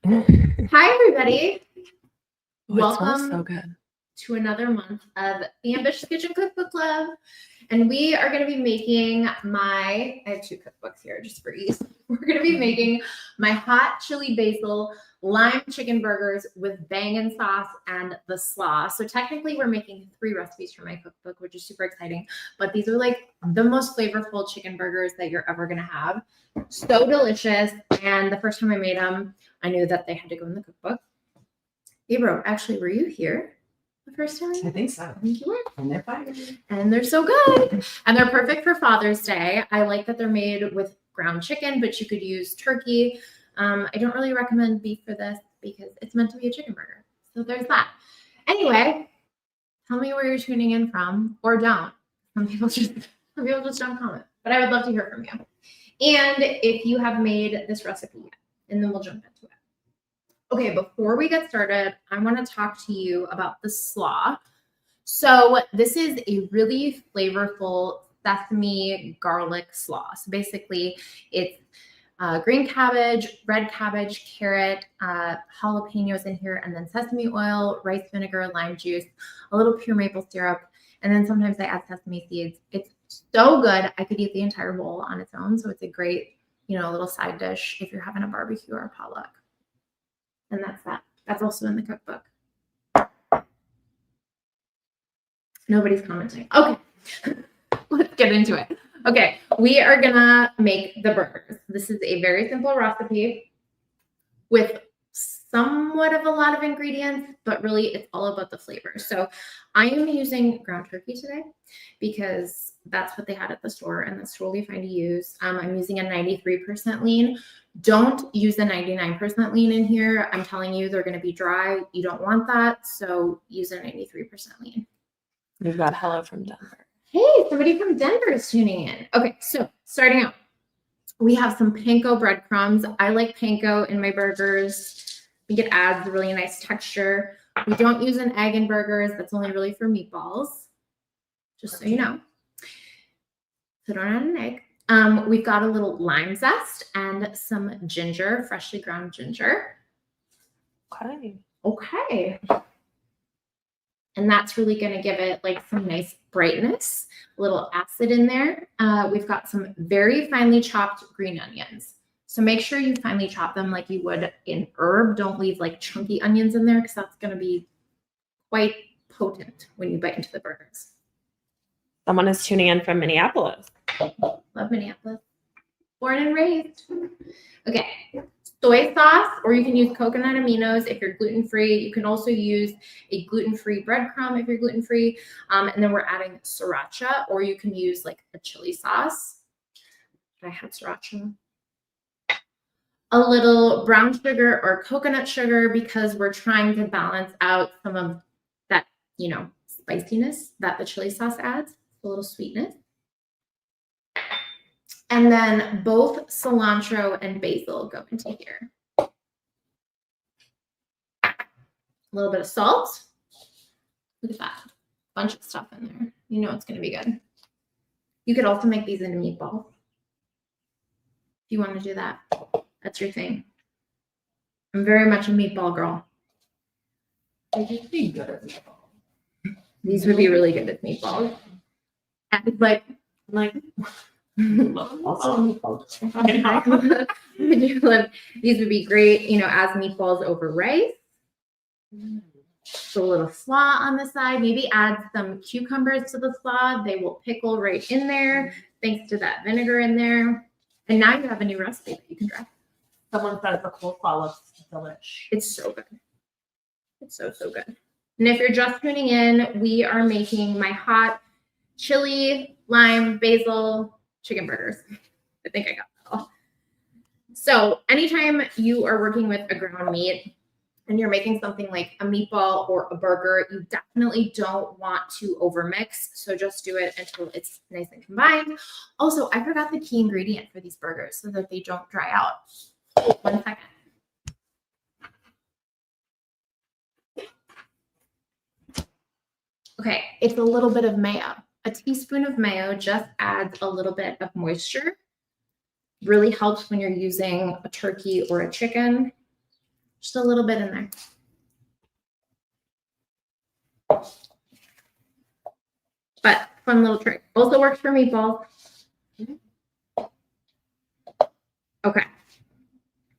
Hi, everybody. Oh, it smells Welcome so good. to another month of the Ambitious Kitchen Cookbook Club. And we are going to be making I have two cookbooks here just for ease. We're going to be making my hot chili basil lime chicken burgers with bangin sauce and the slaw. So technically we're making 3 recipes for my cookbook, which is super exciting. But these are like the most flavorful chicken burgers that you're ever going to have. So delicious. And the first time I made them, I knew that they had to go in the cookbook. Gabriel, actually, were you here the first time? I think so. I think you were. And they're fire. And they're so good. And they're perfect for Father's Day. I like that they're made with ground chicken, but you could use turkey. I don't really recommend beef for this because it's meant to be a chicken burger. So there's that. Anyway, tell me where you're tuning in from, or don't. Some people just don't comment. But I would love to hear from you. And if you have made this recipe yet, and then we'll jump into it. Okay, before we get started, I want to talk to you about the slaw. So this is a really flavorful sesame garlic slaw. So basically, it's green cabbage, red cabbage, carrot, jalapenos in here, and then sesame oil, rice vinegar, lime juice, a little pure maple syrup, and then sometimes I add sesame seeds. It's so good. I could eat the entire bowl on its own. So it's a great, little side dish if you're having a barbecue or a potluck. And that's that. That's also in the cookbook. Nobody's commenting. Okay, let's get into it. Okay, we are gonna make the burgers. This is a very simple recipe with somewhat of a lot of ingredients, but really it's all about the flavor. So I am using ground turkey today because that's what they had at the store, and that's totally fine to use. I'm using a 93% lean. Don't use the 99% lean in here. I'm telling you, they're going to be dry. You don't want that, so use a 93% lean. We've got hello from Denver. Hey, somebody from Denver is tuning in. Okay, so starting out, we have some panko breadcrumbs. I like panko in my burgers. I think it adds a really nice texture. We don't use an egg in burgers. That's only really for meatballs, just so you know. So don't add an egg. We've got a little lime zest and some ginger, freshly ground ginger. Okay. And that's really going to give it like some nice brightness, a little acid in there. We've got some very finely chopped green onions. So make sure you finely chop them like you would in herb. Don't leave like chunky onions in there because that's going to be quite potent when you bite into the burgers. Someone is tuning in from Minneapolis. Love Minneapolis. Born and raised. Okay. Soy sauce, or you can use coconut aminos if you're gluten-free. You can also use a gluten-free breadcrumb if you're gluten-free. And then we're adding sriracha, or you can use like a chili sauce. I had sriracha. A little brown sugar or coconut sugar because we're trying to balance out some of that, spiciness that the chili sauce adds, a little sweetness. And then both cilantro and basil go into here. A little bit of salt. Look at that. Bunch of stuff in there. You know it's going to be good. You could also make these into meatballs. If you want to do that. That's your thing. I'm very much a meatball girl. They just be good at meatballs. These would be really good at meatballs. And like these would be great, as meatballs over rice. So a little slaw on the side. Maybe add some cucumbers to the slaw. They will pickle right in there thanks to that vinegar in there. And now you have a new recipe that you can try. Someone said the coleslaw looks delish. It's so good. It's so, so good. And if you're just tuning in, we are making my hot chili, lime, basil chicken burgers. I think I got that all. So anytime you are working with a ground meat and you're making something like a meatball or a burger, you definitely don't want to overmix. So just do it until it's nice and combined. Also, I forgot the key ingredient for these burgers so that they don't dry out. 1 second. Okay, it's a little bit of mayo. A teaspoon of mayo just adds a little bit of moisture. Really helps when you're using a turkey or a chicken. Just a little bit in there. But fun little trick. Also works for meatballs. Okay.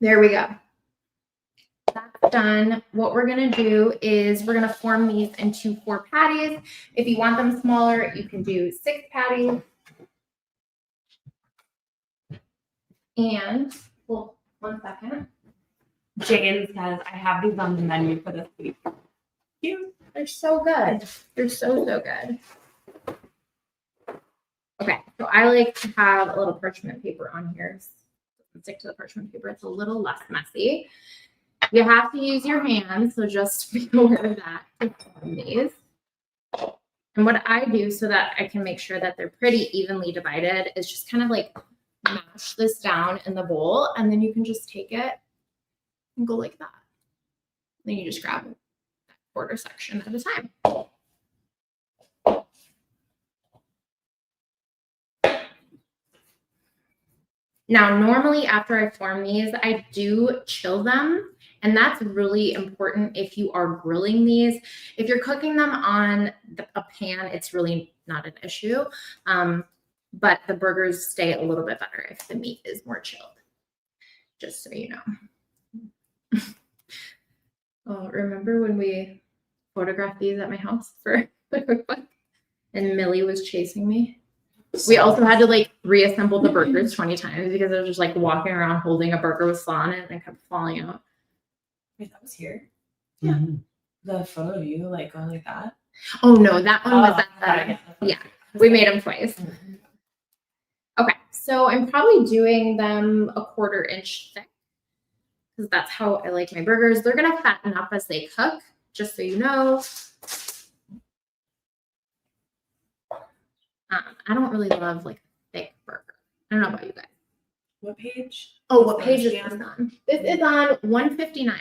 There we go. That's done. What we're going to do is we're going to form these into 4 patties. If you want them smaller, you can do 6 patties. And, well, 1 second. Jane says, I have these on the menu for this week. Cute. They're so good. They're so good. Okay, so I like to have a little parchment paper on here. Stick to the parchment paper. It's a little less messy. You have to use your hands, so just be aware of that to form these. And what I do so that I can make sure that they're pretty evenly divided is just kind of like mash this down in the bowl, and then you can just take it and go like that. Then you just grab that quarter section at a time. Now, normally after I form these, I do chill them, and that's really important if you are grilling these. If you're cooking them on a pan, it's really not an issue, but the burgers stay a little bit better if the meat is more chilled, just so you know. Oh, remember when we photographed these at my house for the cookbook and Millie was chasing me? We also had to like reassemble the burgers 20 times because I was just like walking around holding a burger with slaw on it and it kept falling out. Wait, that was here? Yeah. The photo of you like going like that? Oh no, that one was at the, yeah, we made them twice. Mm-hmm. Okay, so I'm probably doing them a 1/4 inch thick because that's how I like my burgers. They're gonna fatten up as they cook, just so you know. I don't really love like a thick burger. I don't know about you guys. What page? Oh, what page is this on? This is on 159.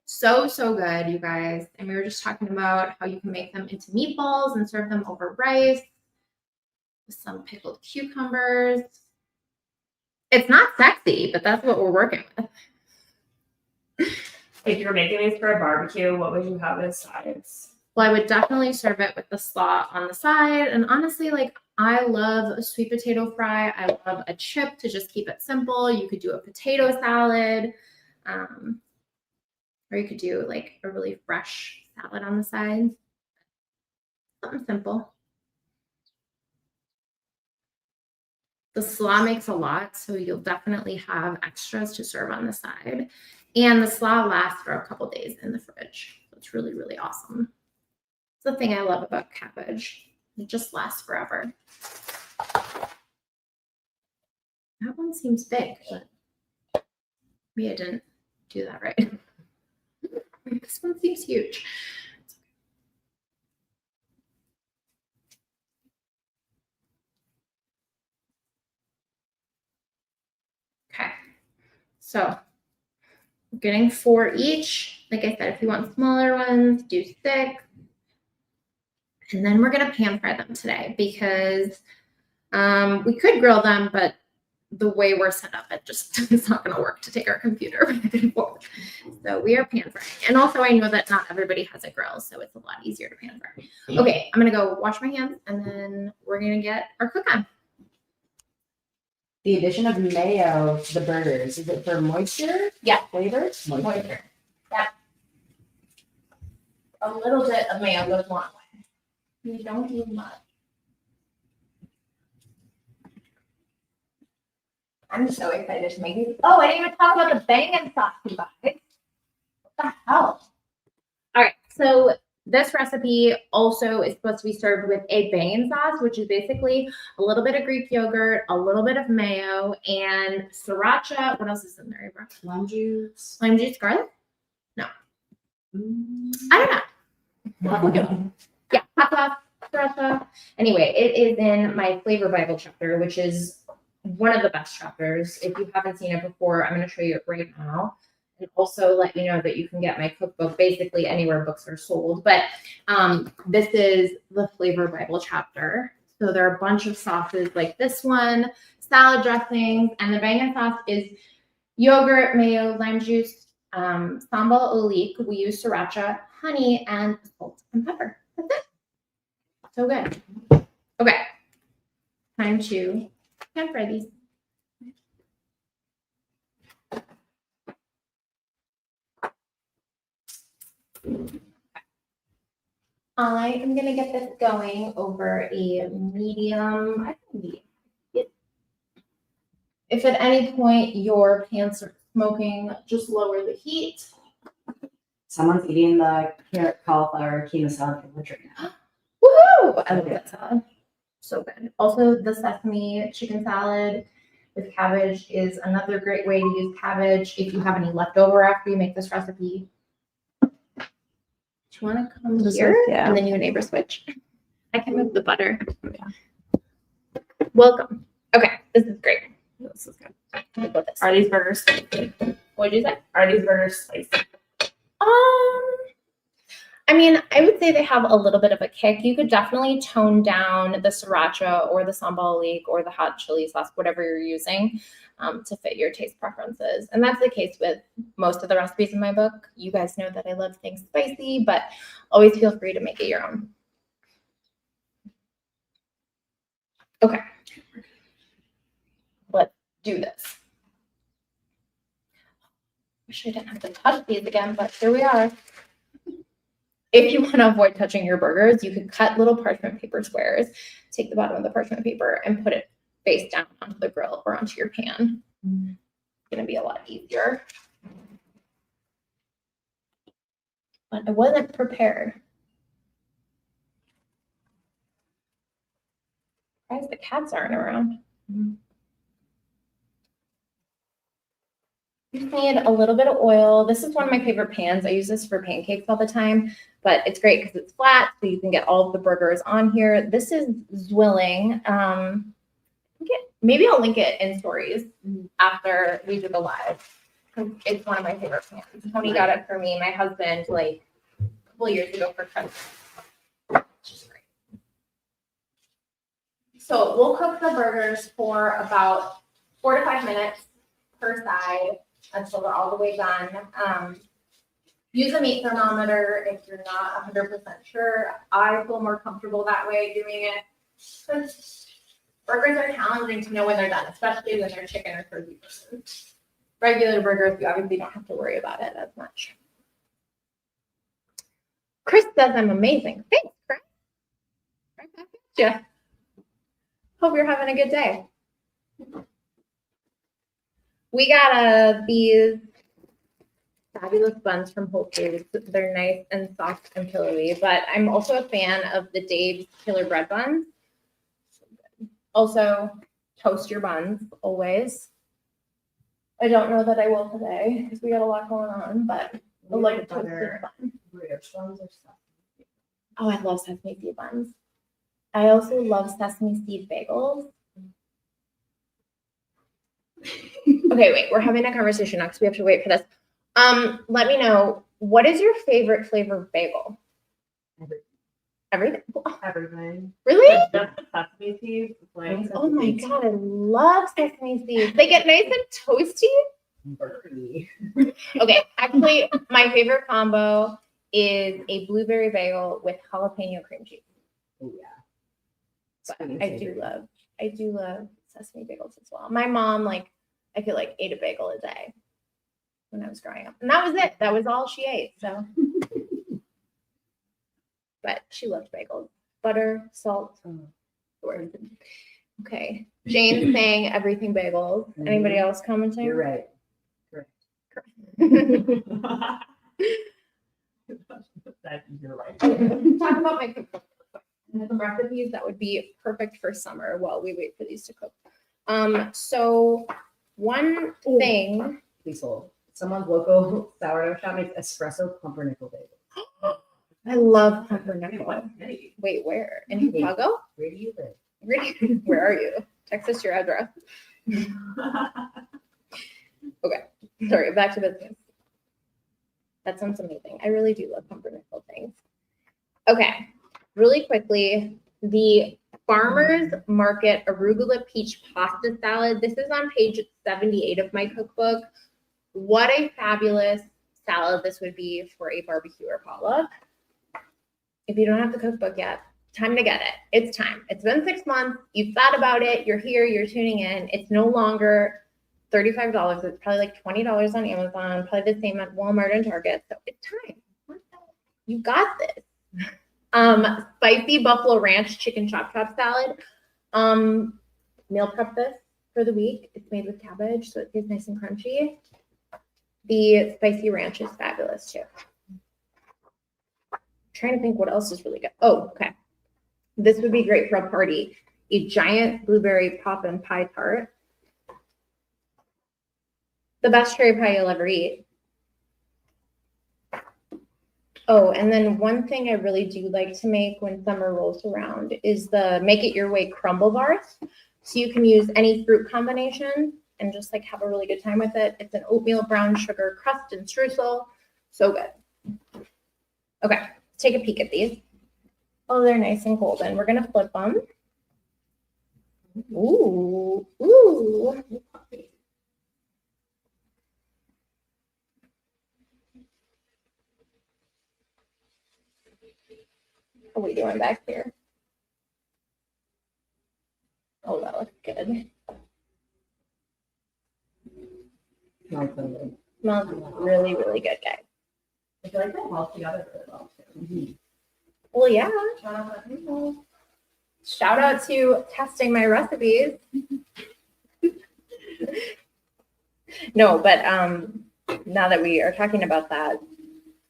So good, you guys. And we were just talking about how you can make them into meatballs and serve them over rice with some pickled cucumbers. It's not sexy, but that's what we're working with. If you were making these for a barbecue, what would you have as sides? Well, I would definitely serve it with the slaw on the side. And honestly, like I love a sweet potato fry. I love a chip to just keep it simple. You could do a potato salad, or you could do like a really fresh salad on the side. Something simple. The slaw makes a lot, so you'll definitely have extras to serve on the side. And the slaw lasts for a couple days in the fridge. So it's really, really awesome. It's the thing I love about cabbage. It just lasts forever. That one seems big, but maybe I didn't do that right. This one seems huge. Okay, so we're getting 4 each. Like I said, if you want smaller ones, do 6. And then we're gonna pan fry them today because we could grill them, but the way we're set up, it's not gonna work to take our computer back and forth. So we are pan frying. And also I know that not everybody has a grill, so it's a lot easier to pan fry. Okay, I'm gonna go wash my hands and then we're gonna get our cook on. The addition of mayo to the burgers, is it for moisture? Yeah. Flavor? Moisture. Yep. A little bit of mayo goes a long way. You don't need much. I'm so excited to make these. Oh, I didn't even talk about the bangin sauce, you guys. What the hell? All right, so this recipe also is supposed to be served with a bangin sauce, which is basically a little bit of Greek yogurt, a little bit of mayo, and sriracha. What else is in there, bro? Lime juice. Lime juice, garlic? No. I don't know. I'll look it up. Yeah, hot sauce, sriracha. Anyway, it is in my Flavor Bible chapter, which is one of the best chapters. If you haven't seen it before, I'm going to show you it right now. And also let you know that you can get my cookbook basically anywhere books are sold. But this is the Flavor Bible chapter. So there are a bunch of sauces like this one, salad dressings, and the bangin sauce is yogurt, mayo, lime juice, Sambal olik, we use sriracha, honey, and salt and pepper. That's it. So good. Okay. Time to pan fry these. I am gonna get this going over a medium. I think medium. If at any point your pans are smoking, just lower the heat. Someone's eating the carrot cauliflower quinoa salad for lunch right now. Woohoo! I love that salad. So good. Also, the sesame chicken salad with cabbage is another great way to use cabbage if you have any leftover after you make this recipe. Do you want to come here? Yeah. And then you and neighbor switch. I can move the butter. Yeah. Welcome. Okay, this is great. This is good. Look at this. Are these burgers spicy? What did you say? Are these burgers spicy? I mean, I would say they have a little bit of a kick. You could definitely tone down the sriracha or the sambal leek or the hot chili sauce, whatever you're using, to fit your taste preferences. And that's the case with most of the recipes in my book. You guys know that I love things spicy, but always feel free to make it your own. Okay. Let's do this. Wish I didn't have to touch these again, but here we are. If you want to avoid touching your burgers, you could cut little parchment paper squares, take the bottom of the parchment paper and put it face down onto the grill or onto your pan. It's going to be a lot easier. But I wasn't prepared. Surprised the cats aren't around. You just need a little bit of oil. This is one of my favorite pans. I use this for pancakes all the time, but it's great because it's flat, so you can get all of the burgers on here. This is Zwilling. Maybe I'll link it in stories after we do the live. It's one of my favorite pans. Tony got it for me, my husband, like a couple of years ago for Christmas. Which is great. So we'll cook the burgers for about 4 to 5 minutes per side until they're all the way done. Use a meat thermometer if you're not 100% sure. I feel more comfortable that way doing it. Because burgers are challenging to know when they're done, especially when they're chicken or turkey burgers. Regular burgers, you obviously don't have to worry about it as much. Chris says I'm amazing. Thanks, Chris. Right back at you. Hope you're having a good day. We got these fabulous buns from Whole Foods. They're nice and soft and pillowy, but I'm also a fan of the Dave's Killer Bread buns. Also, toast your buns always. I don't know that I will today because we got a lot going on, but I like a toasted bun. Oh, I love sesame seed buns. I also love sesame seed bagels. Okay, wait, we're having a conversation now because we have to wait for this. Let me know, what is your favorite flavor of bagel? Everything? Everything. Really? Just the sesame seeds. Like, Oh my god, I love sesame seeds. They get nice and toasty. Burgy. Okay, actually, my favorite combo is a blueberry bagel with jalapeno cream cheese. Oh yeah. But I do love sesame bagels as well. My mom, I feel like ate a bagel a day when I was growing up. And that was it. That was all she ate. So, but she loved bagels. Butter, salt. Okay. Jane's saying everything bagels. Anybody else commenting? You're right. you're right. Talk about my cookbook. And some recipes that would be perfect for summer while we wait for these to cook. So one thing. Please hold. Someone's local sourdough shop makes espresso pumpernickel bagels. I love pumpernickel. Wait, where? In Chicago? Where do you live? Where are you? Text us your address. Okay. Sorry, back to business. That sounds amazing. I really do love pumpernickel things. Okay. Really quickly, the Farmer's Market Arugula Peach Pasta Salad. This is on page 78 of my cookbook. What a fabulous salad, this would be for a barbecue or potluck. If you don't have the cookbook yet, time to get it. It's time. It's been 6 months. You've thought about it. You're here. You're tuning in. It's no longer $35. It's probably like $20 on Amazon, probably the same at Walmart and Target. So it's time. You got this. Spicy buffalo ranch chicken chop salad. Meal prep this for the week. It's made with cabbage, so it tastes nice and crunchy. The spicy ranch is fabulous too. I'm trying to think what else is really good. Oh, okay. This would be great for a party. A giant blueberry poppin' pie tart. The best cherry pie you'll ever eat. Oh, and then one thing I really do like to make when summer rolls around is the make it your way crumble bars. So you can use any fruit combination and just like have a really good time with it. It's an oatmeal brown sugar crust and streusel. So good. Okay, let's take a peek at these. Oh, they're nice and golden. We're gonna flip them. Ooh, ooh. What are we doing back here? Oh, that looks good. Smells really, really good, guys. I feel like they melt together really well too. Well, yeah. Shout Shout out to testing my recipes. No, but now that we are talking about that,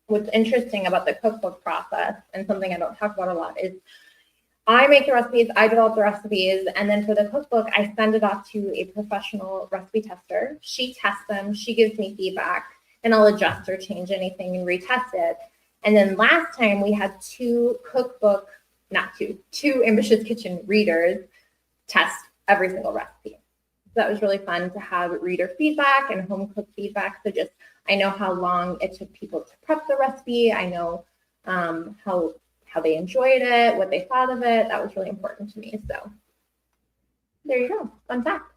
what's interesting about the cookbook process and something I don't talk about a lot is I make the recipes, I develop the recipes, and then for the cookbook, I send it off to a professional recipe tester. She tests them, she gives me feedback, and I'll adjust or change anything and retest it. And then last time we had two Ambitious Kitchen readers test every single recipe. So that was really fun to have reader feedback and home cook feedback. So just, I know how long it took people to prep the recipe. I know how they enjoyed it, what they thought of it. That was really important to me. So there you go. Fun fact.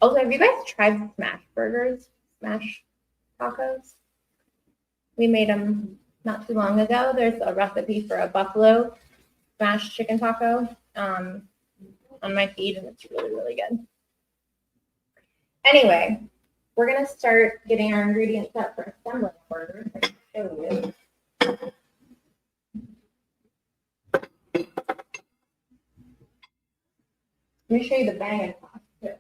Also, have you guys tried smash burgers? Smash tacos? We made them not too long ago. There's a recipe for a buffalo smashed chicken taco on my feed, and it's really, really good. Anyway, we're going to start getting our ingredients up for assembling the burger. Let me show you the bangin sauce too.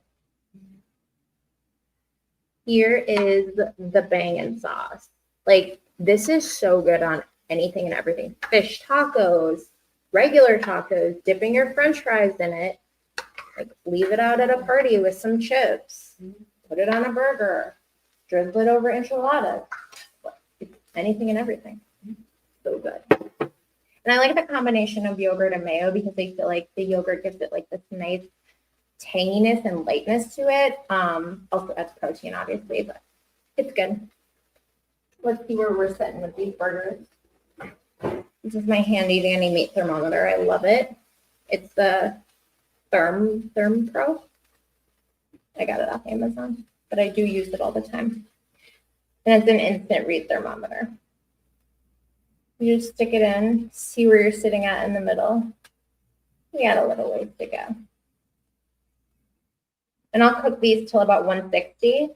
Here is the bangin sauce. Like, this is so good on anything and everything. Fish tacos, regular tacos, dipping your french fries in it. Like, leave it out at a party with some chips. Put it on a burger. Drizzle it over enchiladas. Anything and everything. So good. And I like the combination of yogurt and mayo because I feel like the yogurt gives it like this nice tanginess and lightness to it. Also adds protein, obviously, but it's good. Let's see where we're sitting with these burgers. This is my handy dandy meat thermometer. I love it. It's the Therm Pro. I got it off Amazon, but I do use it all the time. And it's an instant read thermometer. You just stick it in, see where you're sitting at in the middle. We got a little ways to go. And I'll cook these till about 160.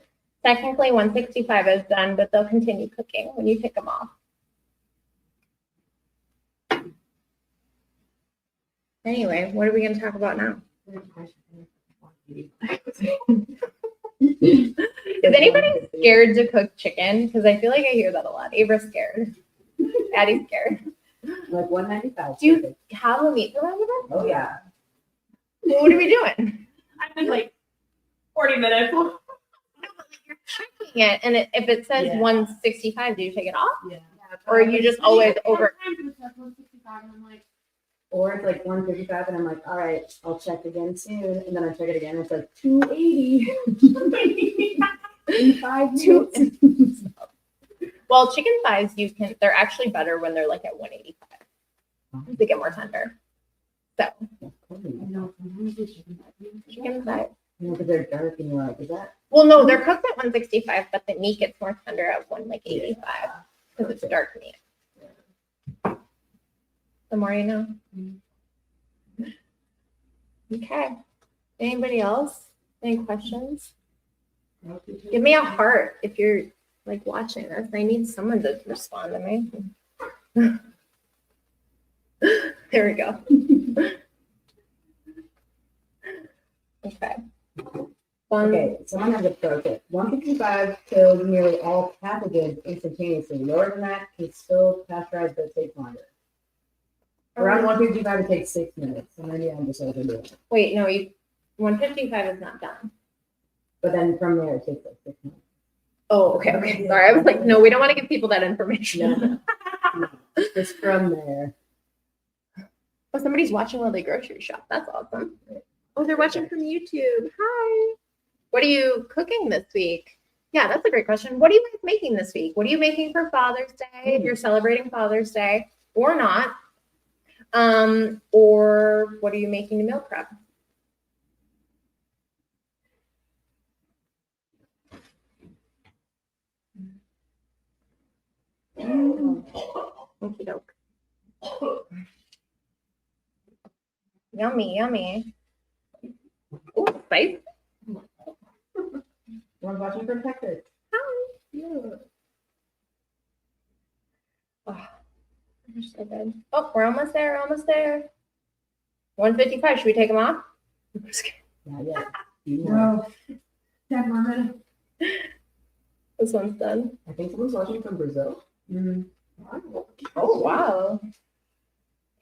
Technically 165 is done, but they'll continue cooking when you take them off. Anyway, what are we going to talk about now? Is anybody scared to cook chicken? Because I feel like I hear that a lot. Ava's scared. Addie's scared. Like 195. Do you have a meat thermometer? Oh yeah. What are we doing? I've been like 40 minutes. No, but like you're checking it, and if it says Yeah. 165, do you take it off? Yeah. Or you just always over? Or it's like 155 and I'm like, all right, I'll check again soon. And then I check it again. And it's like 280 in 5 minutes. Well, chicken thighs, they're actually better when they're like at 185. They get more tender. So, chicken thighs. You know, because they're dark and you're like, is that Well, no, they're cooked at 165, but the meat gets more tender at 185 because it's dark meat. The more you know. Okay. Anybody else? Any questions? Give me a heart if you're like watching this. I need someone to respond to me. There we go. Okay. Okay, someone has a pro tip. 155 kills nearly all pathogens instantaneously. Lower than that can still pasteurize, but it takes longer. Around 155, it takes 6 minutes. So maybe I'm just overdoing it. Wait, no, 155 is not done. But then from there, it takes like 6 minutes. Oh, okay, okay. Sorry, I was like, no, we don't want to give people that information. No. Just from there. Oh, somebody's watching while they grocery shop. That's awesome. Oh, they're watching from YouTube. Hi. What are you cooking this week? Yeah, that's a great question. What are you guys making this week? What are you making for Father's Day? If you're celebrating Father's Day or not. Or what are you making to meal prep? Okie doke. Yummy, yummy. Oh, spice. We're watching for Texas. Hi. Yeah. Oh, they're so good. Oh, we're almost there. We're almost there. 155. Should we take them off? I'm just kidding. Not yet. No. This one's done. I think someone's watching from Brazil. Oh, wow.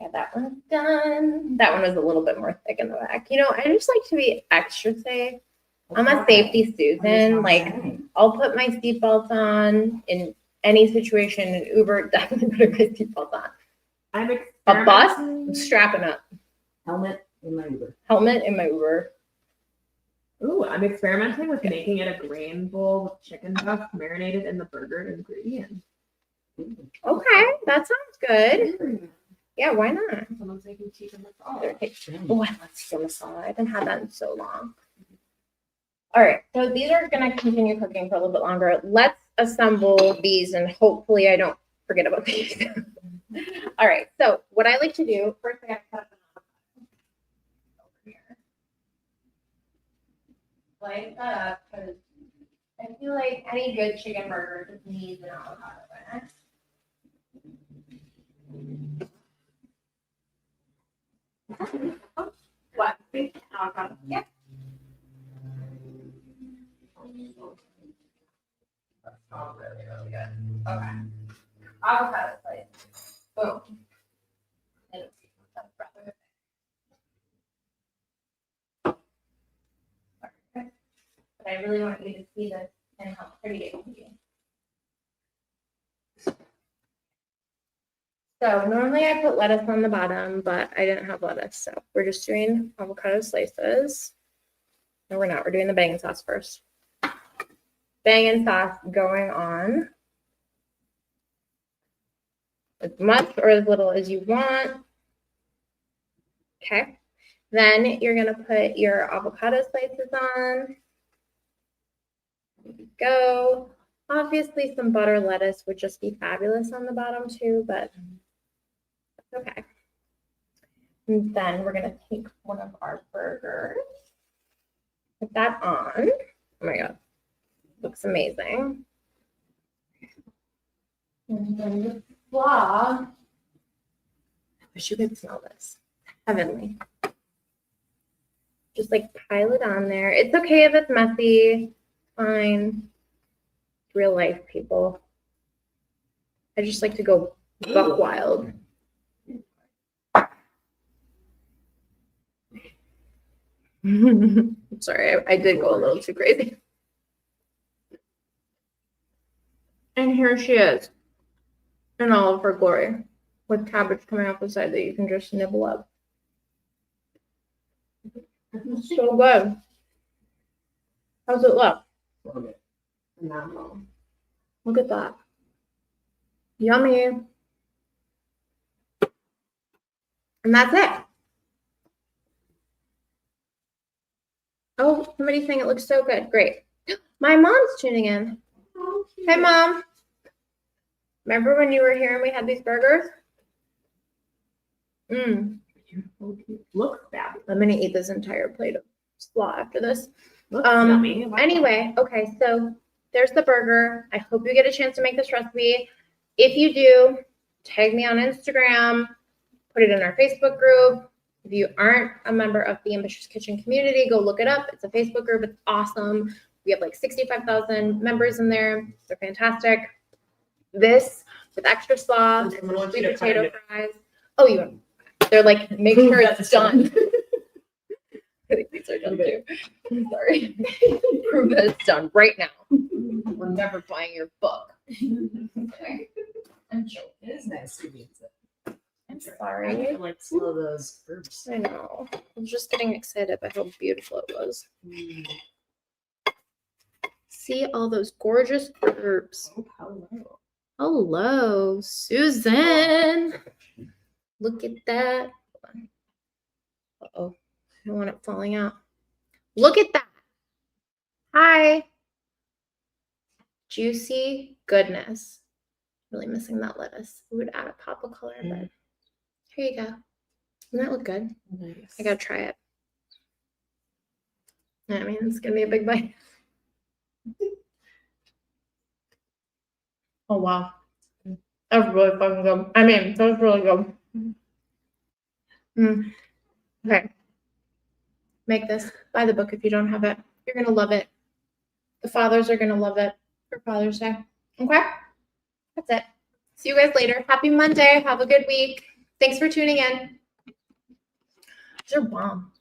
Yeah, that one's done. That one was a little bit more thick in the back. You know, I just like to be extra safe. I'm a safety Susan. Like, I'll put my seatbelt on in any situation. In Uber, definitely putting my seatbelt on. I'm A bus, I'm strapping up. Helmet in my Uber. Helmet in my Uber. Ooh, I'm experimenting with making it a grain bowl with chicken breast marinated in the burger ingredients. Okay, that sounds good. Yeah, why not? Someone's making cheese and masala. There, take- Oh, I love chicken masala. I haven't had that in so long. All right, so these are going to continue cooking for a little bit longer. Let's assemble these, and hopefully I don't forget about these. All right, so what I like to do, first I got to cut up an avocado over here. Slice that up, because I feel like any good chicken burger just needs an avocado in it. What? Avocado. Yeah. Oh, really, really good. Okay. Avocado slice. Boom. And it's rather thick. But I really want you to see this and how pretty it can be. So normally I put lettuce on the bottom, but I didn't have lettuce. So we're just doing avocado slices. No, we're not. We're doing the bangin sauce first. Bangin sauce going on. As much or as little as you want. Okay. Then you're going to put your avocado slices on. There you go. Obviously, some butter lettuce would just be fabulous on the bottom too, but that's okay. And then we're going to take one of our burgers. Put that on. Oh my God. Looks amazing. And then the slaw. I wish you could smell this. Heavenly. Just like pile it on there. It's okay if it's messy. Fine. Real life, people. I just like to go buck wild. I'm sorry, I did go a little too crazy. And here she is in all of her glory with cabbage coming off the side that you can just nibble up. It's so good. How's it look? Okay. Phenomenal. Look at that. Yummy. And that's it. Oh, somebody's saying it looks so good. Great. My mom's tuning in. Hey, Mom. Remember when you were here and we had these burgers? Looks fabulous. I'm going to eat this entire plate of slaw after this. Looks yummy. Anyway, okay, so there's the burger. I hope you get a chance to make this recipe. If you do, tag me on Instagram, put it in our Facebook group. If you aren't a member of the Ambitious Kitchen community, go look it up. It's a Facebook group. It's awesome. We have like 65,000 members in there. They're fantastic. This with extra slaw and Someone wants sweet you to cut potato it. fries. Oh, they're like, make Prove sure that it's it's done. done. I think these are done too. I'm sorry. Prove that it's done right now. We're never buying your book. Okay. I'm joking. It is nice to be. I'm sorry. I like slow those herbs. I know. I was just getting excited by how beautiful it was. See all those gorgeous herbs. Oh, hello. Hello, Susan. Look at that. Uh-oh. I don't want it falling out. Look at that. Hi. Juicy goodness. Really missing that lettuce. It would add a pop of color, but here you go. Doesn't that look good? Nice. I gotta try it. I mean, it's gonna be a big bite. Oh wow. That's really fucking good. I mean, that's really good. Okay. Make this. Buy the book if you don't have it. You're gonna love it. The fathers are gonna love it for Father's Day. Okay? That's it. See you guys later. Happy Monday. Have a good week. Thanks for tuning in. These are bomb.